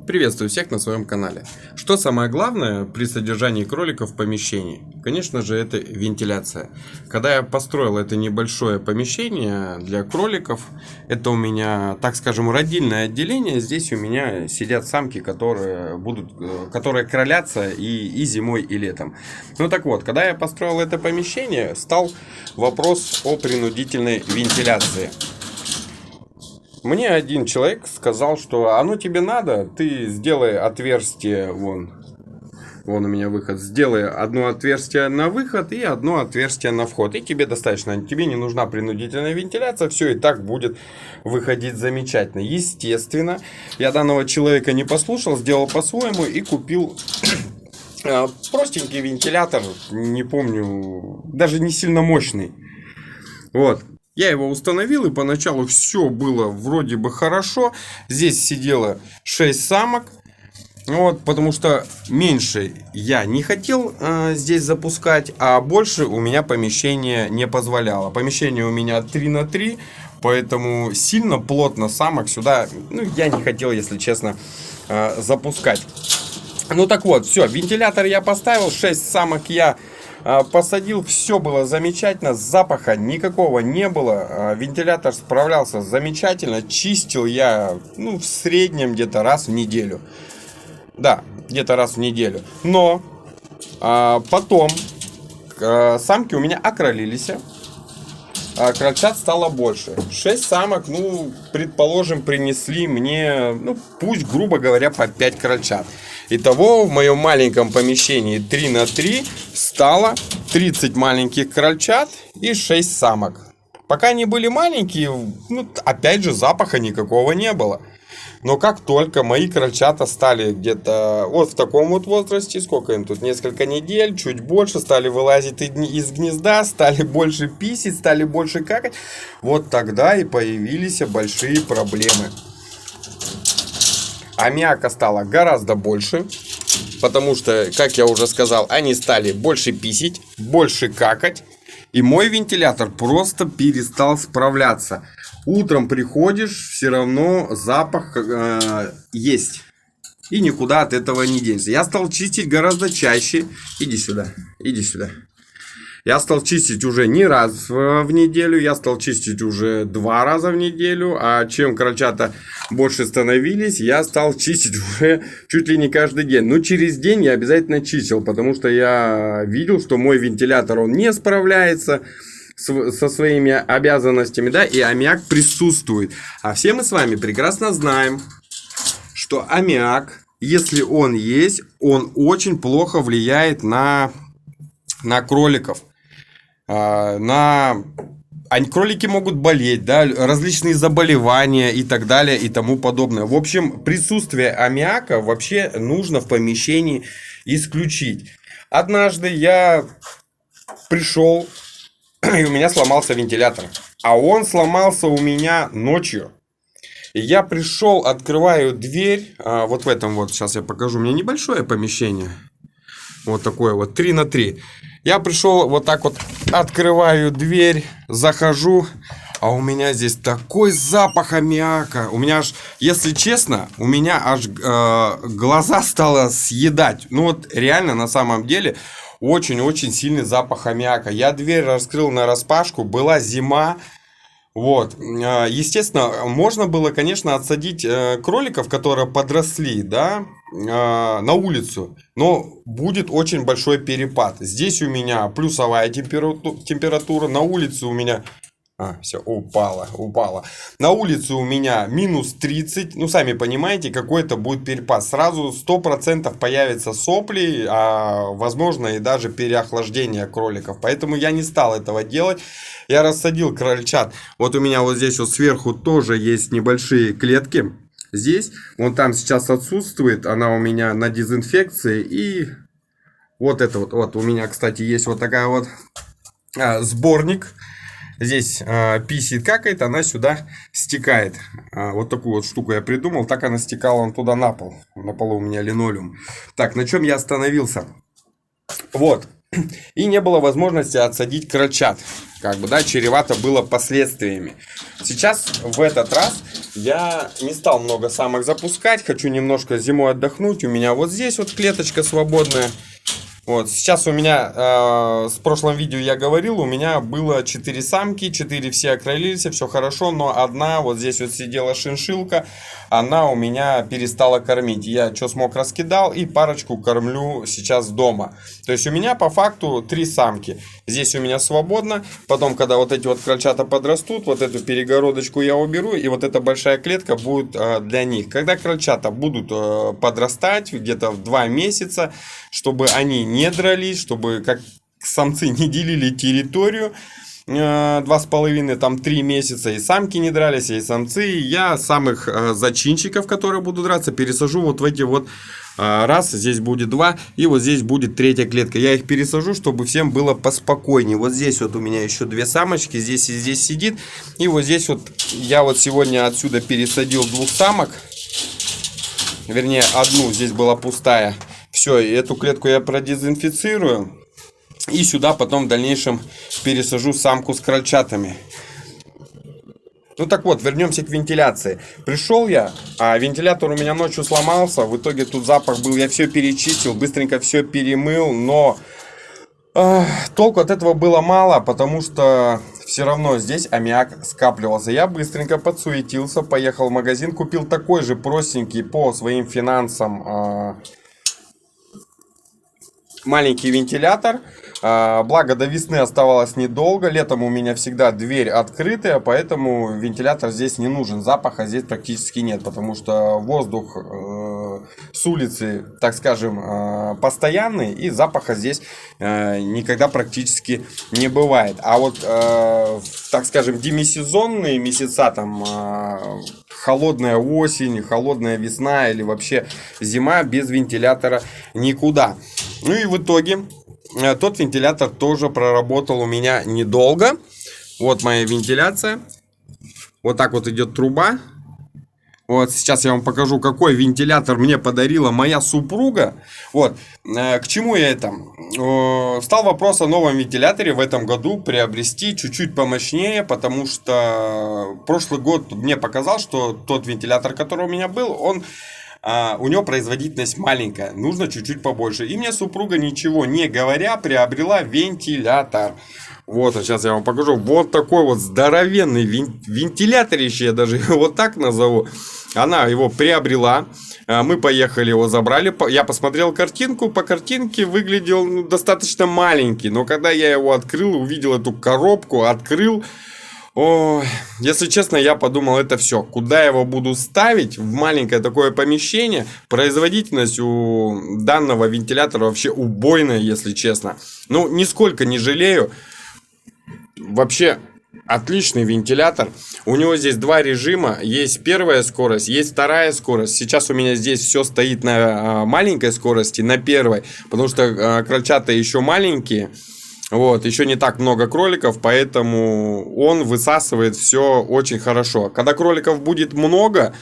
Приветствую всех на своем канале. Что самое главное при содержании кроликов в помещении? Конечно же, это вентиляция. Когда я построил это небольшое помещение для кроликов, это у меня, так скажем, родильное отделение. Здесь у меня сидят самки, которые кролятся и зимой, и летом. Ну так вот, когда я построил это помещение, стал вопрос о принудительной вентиляции. Мне один человек сказал, что оно тебе надо, ты сделай отверстие, вон у меня выход, сделай одно отверстие на выход и одно отверстие на вход, и тебе достаточно, тебе не нужна принудительная вентиляция, все и так будет выходить замечательно. Естественно, я данного человека не послушал, сделал по-своему и купил простенький вентилятор, не помню, даже не сильно мощный, вот. Я его установил, и поначалу все было вроде бы хорошо. Здесь сидело 6 самок. Вот, потому что меньше я не хотел здесь запускать, а больше у меня помещение не позволяло. Помещение у меня 3 на 3, поэтому сильно плотно самок сюда, я не хотел, если честно, запускать. Ну так вот, все, вентилятор я поставил, 6 самок я посадил, все было замечательно, запаха никакого не было, вентилятор справлялся замечательно, чистил я, в среднем где-то раз в неделю. Да, где-то раз в неделю. Но потом самки у меня окролились, крольчат стало больше. 6 самок, предположим, принесли мне, пусть, грубо говоря, по 5 крольчат. Итого в моем маленьком помещении 3 на 3 стало 30 маленьких крольчат и 6 самок. Пока они были маленькие, опять же, запаха никакого не было. Но как только мои крольчата стали где-то вот в таком вот возрасте, сколько им тут, несколько недель, чуть больше, стали вылазить из гнезда, стали больше писать, стали больше какать, вот тогда и появились большие проблемы. Аммиака стало гораздо больше, потому что, как я уже сказал, они стали больше писать, больше какать, и мой вентилятор просто перестал справляться. Утром приходишь, все равно запах есть. И никуда от этого не денешься. Я стал чистить гораздо чаще. Иди сюда, иди сюда. Я стал чистить уже не раз в неделю, я стал чистить уже 2 раза в неделю. А чем крольчата больше становились, я стал чистить уже чуть ли не каждый день. Но через день я обязательно чистил, потому что я видел, что мой вентилятор, он не справляется со своими обязанностями, да, и аммиак присутствует. А все мы с вами прекрасно знаем, что аммиак, если он есть, он очень плохо влияет на кроликов. Кролики могут болеть, да, различные заболевания и так далее и тому подобное. В общем, присутствие аммиака вообще нужно в помещении исключить. Однажды я пришел, и у меня сломался вентилятор. А он сломался у меня ночью. И я пришел, открываю дверь. Вот в этом вот, сейчас я покажу. У меня небольшое помещение. Вот такое вот, 3 на 3. Я пришел, вот так вот открываю дверь, захожу. А у меня здесь такой запах аммиака. У меня аж, если честно, у меня аж глаза стало съедать. Вот реально, на самом деле, очень-очень сильный запах аммиака. Я дверь раскрыл нараспашку, была зима. Вот. Естественно, можно было, конечно, отсадить кроликов, которые подросли, да, на улицу. Но будет очень большой перепад. Здесь у меня плюсовая температура, на улице у меня... все, упала. На улице у меня минус 30. Сами понимаете, какой это будет перепад. Сразу 100% появятся сопли, а возможно и даже переохлаждение кроликов. Поэтому я не стал этого делать. Я рассадил крольчат. Вот у меня вот здесь вот сверху тоже есть небольшие клетки. Здесь, вон там сейчас отсутствует. Она у меня на дезинфекции. И вот это вот у меня, кстати, есть вот такая вот сборник. Здесь писит, какает, она сюда стекает. Вот такую вот штуку я придумал. Так она стекала он туда на пол. На полу у меня линолеум. Так, на чем я остановился? Вот. И не было возможности отсадить крольчат. Как бы, да, чревато было последствиями. Сейчас, в этот раз, я не стал много самок запускать. Хочу немножко зимой отдохнуть. У меня вот здесь вот клеточка свободная. Вот, сейчас у меня, с прошлым видео я говорил, у меня было 4 самки, 4 все окрылились, все хорошо, но одна, вот здесь вот сидела шиншилка, она у меня перестала кормить. Я что смог раскидал и парочку кормлю сейчас дома. То есть у меня по факту 3 самки. Здесь у меня свободно, потом, когда вот эти вот крольчата подрастут, вот эту перегородочку я уберу, и вот эта большая клетка будет для них. Когда крольчата будут подрастать, где-то в 2 месяца, чтобы они не дрались, чтобы как самцы не делили территорию, 2,5, там 3 месяца, и самки не дрались, и самцы, и я самых зачинщиков, которые будут драться, пересажу вот в эти вот, раз, здесь будет 2, и вот здесь будет 3-я клетка. Я их пересажу, чтобы всем было поспокойнее. Вот здесь вот у меня еще 2 самочки, здесь и здесь сидит, и вот здесь вот я вот сегодня отсюда пересадил 2 самок, вернее одну, здесь была пустая. Все, эту клетку я продезинфицирую. И сюда потом в дальнейшем пересажу самку с крольчатами. Ну так вот, вернемся к вентиляции. Пришел я, а вентилятор у меня ночью сломался. В итоге тут запах был, я все перечистил, быстренько все перемыл. Но толку от этого было мало, потому что все равно здесь аммиак скапливался. Я быстренько подсуетился, поехал в магазин, купил такой же простенький по своим финансам маленький вентилятор. Благо до весны оставалось недолго. Летом у меня всегда дверь открытая, поэтому вентилятор здесь не нужен. Запаха здесь практически нет, потому что воздух с улицы, так скажем, постоянный, и запаха здесь никогда практически не бывает. А вот, так скажем, демисезонные месяца, там холодная осень, холодная весна или вообще зима, без вентилятора никуда. Ну и в итоге тот вентилятор тоже проработал у меня недолго. Вот моя вентиляция. Вот так вот идет труба. Вот сейчас я вам покажу, какой вентилятор мне подарила моя супруга. Вот, к чему я это? Стал вопрос о новом вентиляторе в этом году приобрести чуть-чуть помощнее, потому что прошлый год мне показал, что тот вентилятор, который у меня был, у него производительность маленькая, нужно чуть-чуть побольше. И мне супруга, ничего не говоря, приобрела вентилятор. Вот, а сейчас я вам покажу. Вот такой вот здоровенный вентиляторище, я даже его вот так назову. Она его приобрела. Мы поехали, его забрали. Я посмотрел картинку. По картинке выглядел достаточно маленький. Но когда я его открыл, увидел эту коробку, открыл. Ой, если честно, я подумал, это все. Куда я его буду ставить? В маленькое такое помещение. Производительность у данного вентилятора вообще убойная, если честно. Ну, нисколько не жалею. Вообще отличный вентилятор. У него здесь 2 режима. Есть первая скорость, есть вторая скорость. Сейчас у меня здесь все стоит на маленькой скорости, на первой. Потому что крольчата еще маленькие. Вот, еще не так много кроликов, поэтому он высасывает все очень хорошо. Когда кроликов будет много,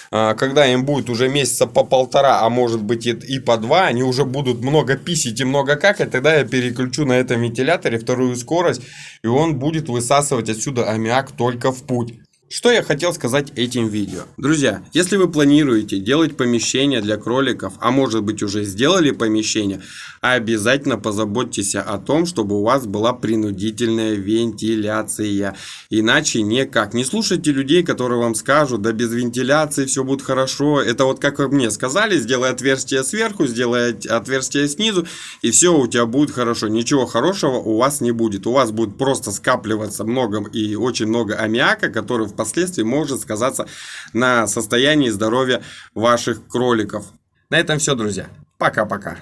когда им будет уже месяца по 1,5, а может быть и по 2, они уже будут много писить и много какать, тогда я переключу на этом вентиляторе вторую скорость, и он будет высасывать отсюда аммиак только в путь. Что я хотел сказать этим видео? Друзья, если вы планируете делать помещение для кроликов, а может быть уже сделали помещение, обязательно позаботьтесь о том, чтобы у вас была принудительная вентиляция. Иначе никак. Не слушайте людей, которые вам скажут, да без вентиляции все будет хорошо. Это вот как мне сказали, сделай отверстие сверху, сделай отверстие снизу, и все у тебя будет хорошо. Ничего хорошего у вас не будет. У вас будет просто скапливаться много и очень много аммиака, который впоследствии может сказаться на состоянии здоровья ваших кроликов. На этом все, друзья. Пока-пока.